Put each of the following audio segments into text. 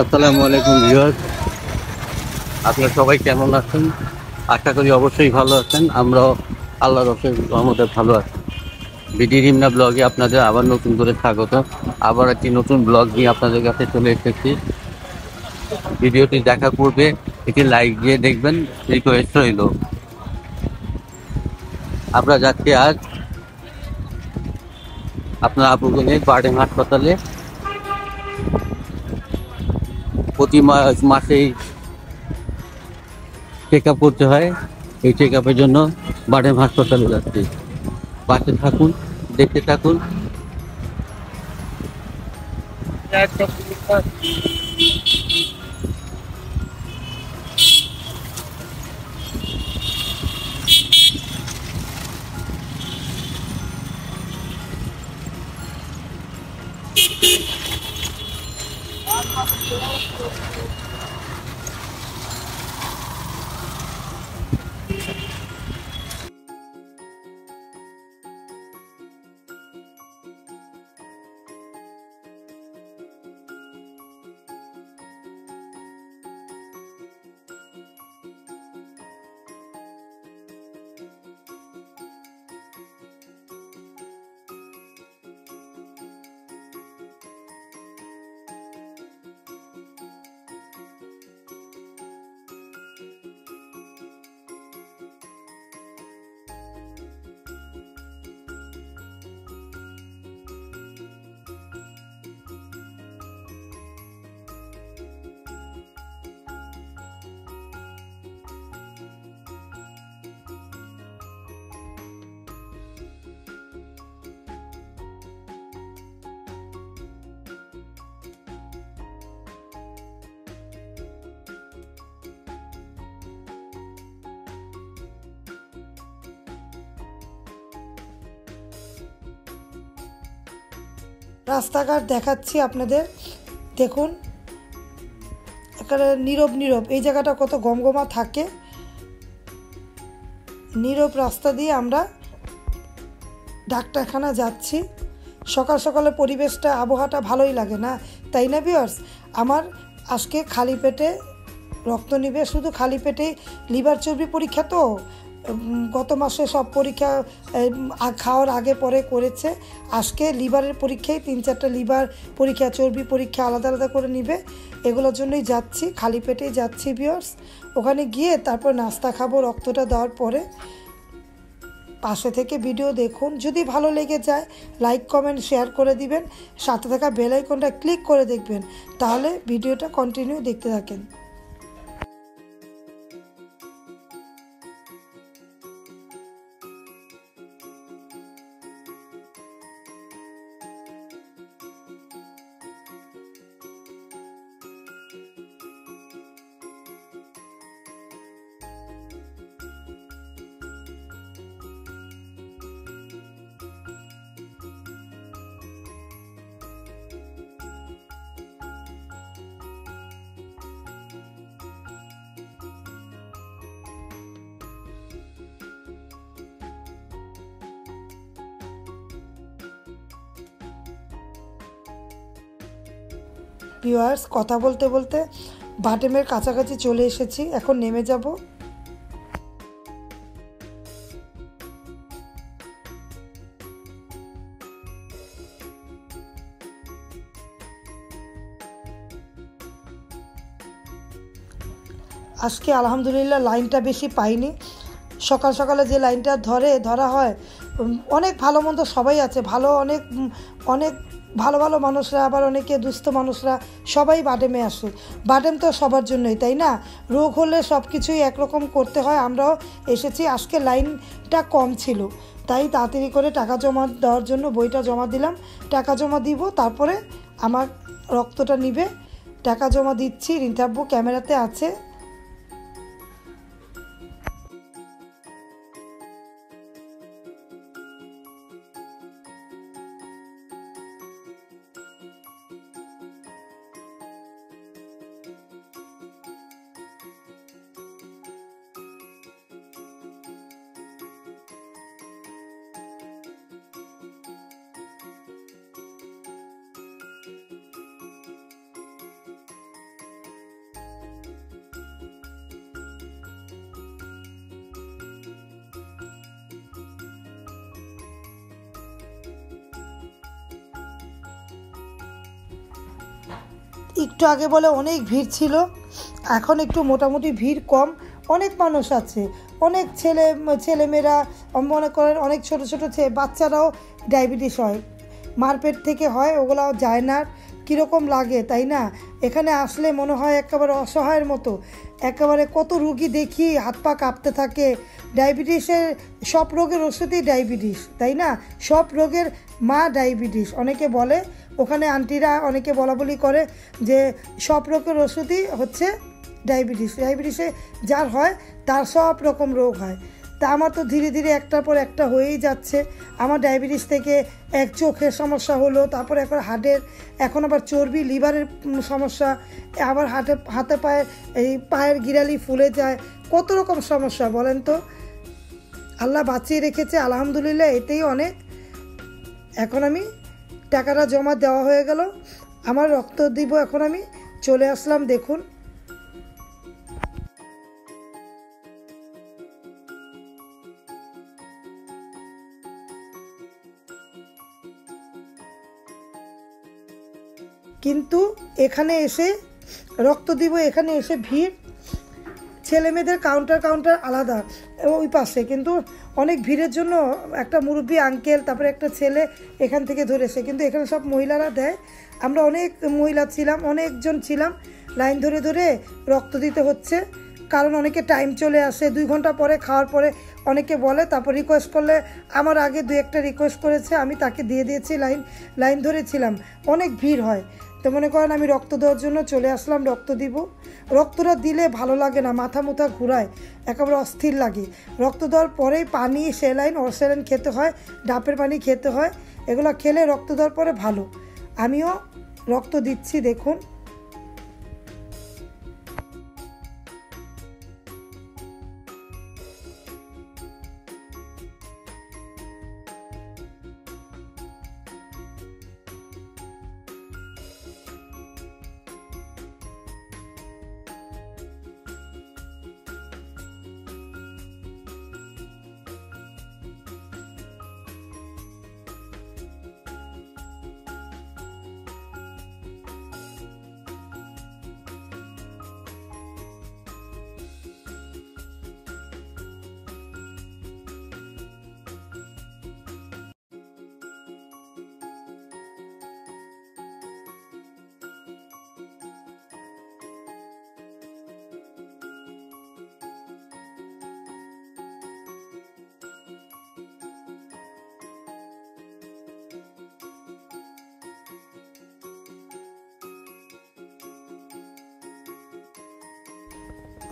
আসসালামু আলাইকুম ভিউয়ার্স, আপনারা সবাই কেমন আছেন? আশা করি অবশ্যই ভালো আছেন। আমরাও আল্লাহর অশেষ রহমতে ভালো আছি। বিডি রিমনা ব্লগে আপনাদের আবার নতুন করে স্বাগত। আবার একটি নতুন ব্লগ নিয়ে আপনাদের কাছে চলে এসেছি। ভিডিওটি দেখার পূর্বে একটি লাইক দিয়ে দেখবেন, রিকোয়েস্ট রইল। আমরা যাচ্ছি আজ আপনার আপুগঞ্জের বারডেম হাসপাতালে। প্রতি মাসেই চেক আপ করতে হয়। এই চেক আপের জন্য বারডেম হাসপাতালে যাচ্ছি। পাশে থাকুন, দেখতে থাকুন। রাস্তাঘাট দেখাচ্ছি আপনাদের, দেখুন একেবারে নীরব নীরব। এই জায়গাটা কত গমগমা থাকে। নীরব রাস্তা দিয়ে আমরা ডাক্তারখানা যাচ্ছি। সকাল সকালে পরিবেশটা, আবহাওয়াটা ভালোই লাগে না, তাই না ভিউয়ার্স? আমার আজকে খালি পেটে রক্ত নিবে, শুধু খালি পেটেই। লিভার চর্বি পরীক্ষা তো গত মাসে সব পরীক্ষা খাওয়ার আগে পরে করেছে। আজকে লিভারের পরীক্ষায় 3-4টা লিভার পরীক্ষা, চর্বি পরীক্ষা আলাদা আলাদা করে নিবে। এগুলোর জন্যই যাচ্ছি, খালি পেটেই যাচ্ছি ভিউয়ার্স। ওখানে গিয়ে তারপর নাস্তা খাবো রক্তটা দেওয়ার পরে। পাশে থেকে ভিডিও দেখুন, যদি ভালো লেগে যায় লাইক কমেন্ট শেয়ার করে দিবেন, সাথে থাকা বেল আইকনটা ক্লিক করে দেখবেন, তাহলে ভিডিওটা কন্টিনিউ দেখতে থাকেন। ভিউয়ার্স, কথা বলতে বলতে বাটেমের কাছাকাছি চলে এসেছি, এখন নেমে যাব। আজকে আলহামদুলিল্লাহ লাইনটা বেশি পাইনি। সকাল সকালে যে লাইনটা ধরা হয়, অনেক ভালো মন্দ সবাই আছে, ভালো অনেক অনেক ভালো ভালো মানুষরা, আবার অনেকে দুস্থ মানুষরা সবাই বাডেমে আসে। বাডেম তো সবার জন্যই, তাই না? রোগ হলে সব কিছুই একরকম করতে হয়। আমরাও এসেছি, আজকে লাইনটা কম ছিল, তাই তাড়াতাড়ি করে টাকা জমা দেওয়ার জন্য বইটা জমা দিলাম। টাকা জমা দিব, তারপরে আমার রক্তটা নিবে। টাকা জমা দিচ্ছি। রিন্টাব্বু ক্যামেরাতে আছে। একটু আগে বলে অনেক ভিড় ছিল, এখন একটু মোটামুটি ভিড় কম। অনেক মানুষ আছে, অনেক ছেলেমেয়েরা, মনে করেন অনেক ছোট ছোট বাচ্চারাও ডায়াবেটিস হয়, মারপেট থেকে হয়, ওগুলাও যায় না। কীরকম লাগে তাই না? এখানে আসলে মনে হয় একেবারে অসহায়ের মতো। একেবারে কত রুগী দেখি হাত পা কাঁপতে থাকে। ডায়াবেটিসের সব রোগের ওষুধই ডায়াবেটিস, তাই না? সব রোগের মা ডায়াবেটিস। অনেকে বলে, ওখানে আন্টিরা অনেকে বলাবলি করে যে সব রোগের ওষুধই হচ্ছে ডায়াবেটিস। ডায়াবেটিসে যার হয় তার সব রকম রোগ হয়। তা আমার তো ধীরে ধীরে একটার পর একটা হয়েই যাচ্ছে। আমার ডায়াবেটিস থেকে এক চোখের সমস্যা হলো, তারপর এখন হার্টের, এখন আবার চর্বি লিভারের সমস্যা, আবার হাতে পায়ে এই পায়ের গিরালি ফুলে যায়, কত রকম সমস্যা বলেন তো। আল্লাহ বাঁচিয়ে রেখেছে, আলহামদুলিল্লাহ, এতেই অনেক। এখন আমি টাকাটা জমা দেওয়া হয়ে গেল, আমার রক্ত দিব, এখন আমি চলে আসলাম। দেখুন কিন্তু এখানে এসে রক্ত দিব, এখানে এসে ভিড়। ছেলে মেয়েদের কাউন্টার আলাদা ওই পাশে, কিন্তু অনেক ভিড়ের জন্য একটা মুরব্বী আঙ্কেল, তারপরে একটা ছেলে এখান থেকে ধরেছে, কিন্তু এখানে সব মহিলারা দেয়। আমরা অনেক মহিলা ছিলাম, অনেকজন ছিলাম, লাইন ধরে ধরে রক্ত দিতে হচ্ছে। কারণ অনেকে টাইম চলে আসে, 2 ঘন্টা পরে খাওয়ার পরে অনেকে বলে, তারপর রিকোয়েস্ট করলে, আমার আগে 2-1টা রিকোয়েস্ট করেছে, আমি তাকে দিয়ে দিয়েছি। লাইন ধরেছিলাম, অনেক ভিড় হয়। তো মনে করেন আমি রক্ত দেওয়ার জন্য চলে আসলাম, রক্ত দিব। রক্তটা দিলে ভালো লাগে না, মাথা মুথা ঘুরায়, একেবারে অস্থির লাগে। রক্ত দেওয়ার পরেই পানি, স্যালাইন, অক্সিজেন খেতে হয়, ডাবের পানি খেতে হয়, এগুলো খেলে রক্ত দেওয়ার পরে ভালো। আমিও রক্ত দিচ্ছি, দেখুন।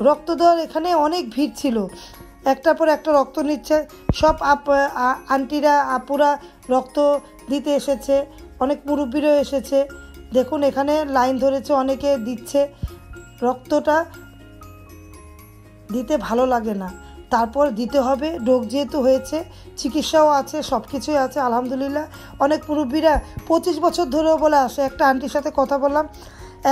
রক্ত দেওয়ার এখানে অনেক ভিড় ছিল, একটার পর একটা রক্ত নিচ্ছে। সব আন্টিরা আপুরা রক্ত দিতে এসেছে, অনেক মুরব্বীরাও এসেছে। দেখুন এখানে লাইন ধরেছে, অনেকে দিচ্ছে। রক্তটা দিতে ভালো লাগে না, তারপর দিতে হবে। রোগ যেহেতু হয়েছে, চিকিৎসাও আছে, সব কিছুই আছে আলহামদুলিল্লাহ। অনেক মুরব্বীরা 25 বছর ধরেও বলে আসে। একটা আন্টির সাথে কথা বললাম,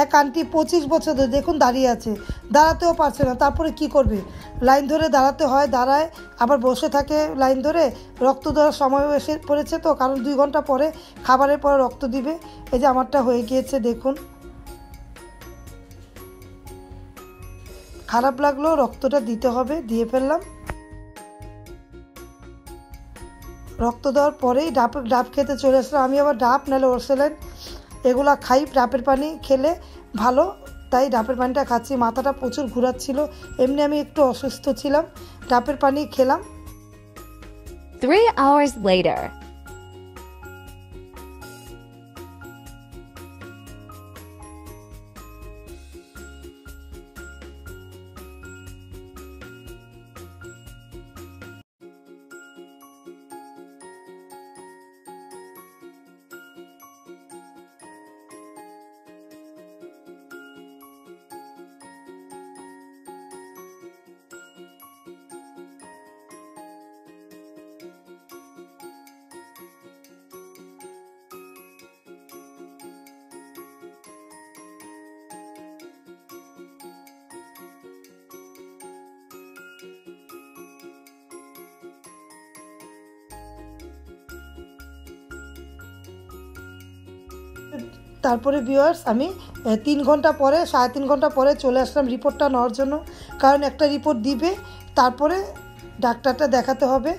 এক আন্টি 25 বছর ধরে দেখুন দাঁড়িয়ে আছে, দাঁড়াতেও পারছে না। তারপরে কি করবে, লাইন ধরে দাঁড়াতে হয়, দাঁড়ায় আবার বসে থাকে লাইন ধরে। রক্ত দেওয়ার সময় এসে পড়েছে তো, কারণ 2 ঘন্টা পরে খাবারের পরে রক্ত দিবে। এই যে আমারটা হয়ে গিয়েছে, দেখুন। খারাপ লাগলো, রক্তটা দিতে হবে, দিয়ে ফেললাম। রক্ত দেওয়ার পরেই ডাব খেতে চলে আসলাম। আমি আবার ডাব নাহলে ওরসেলেন এগুলা খাই, ডাবের পানি খেলে ভালো, তাই ডাবের পানিটা খাচ্ছি। মাথাটা প্রচুর ঘোরাচ্ছিল, এমনি আমি একটু অসুস্থ ছিলাম, ডাবের পানি খেলাম। 3 hours later. তারপরে ভিউয়ার্স আমি 3 ঘন্টা পরে 3.5 ঘন্টা পরে চলে আসলাম রিপোর্টটা নেওয়ার জন্য, কারণ একটা রিপোর্ট দিবে তারপরে ডাক্তারটা দেখাতে হবে।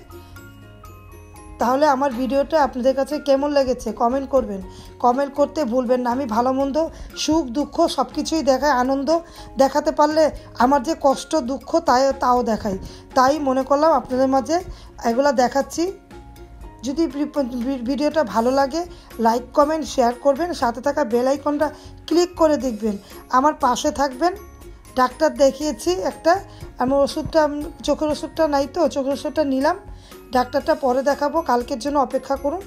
তাহলে আমার ভিডিওটা আপনাদের কাছে কেমন লেগেছে কমেন্ট করবেন, কমেন্ট করতে ভুলবেন না। আমি ভালো মন্দ সুখ দুঃখ সব কিছুই দেখাই, আনন্দ দেখাতে পারলে আমার যে কষ্ট দুঃখ তাও দেখাই, তাই মনে করলাম আপনাদের মাঝে এগুলা দেখাচ্ছি। যদি ভিডিওটা ভালো লাগে লাইক কমেন্ট শেয়ার করবেন, সাথে থাকা বেল আইকনটা ক্লিক করে দেখবেন, আমার পাশে থাকবেন। ডাক্তার দেখিয়েছি একটা, আমার ওষুধটা চোখের ওষুধটা নাই তো, চোখের ওষুধটা নিলাম, ডাক্তারটা পরে দেখাবো, কালকের জন্য অপেক্ষা করুন।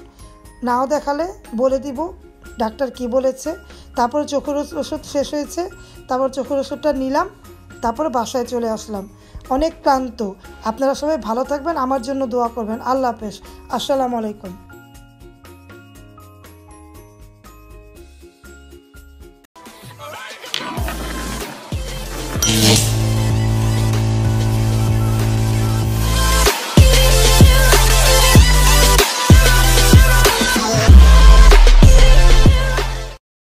নাও দেখালে বলে দিব ডাক্তার কি বলেছে। তারপরে চোখের ওষুধ শেষ হয়েছে, তারপর চোখের ওষুধটা নিলাম, তারপরে বাসায় চলে আসলাম। অনেক ক্লান্ত। আপনারা সবাই ভালো থাকবেন, আমার জন্য দোয়া করবেন। আল্লাহ হাফেজ, আসসালামু আলাইকুম।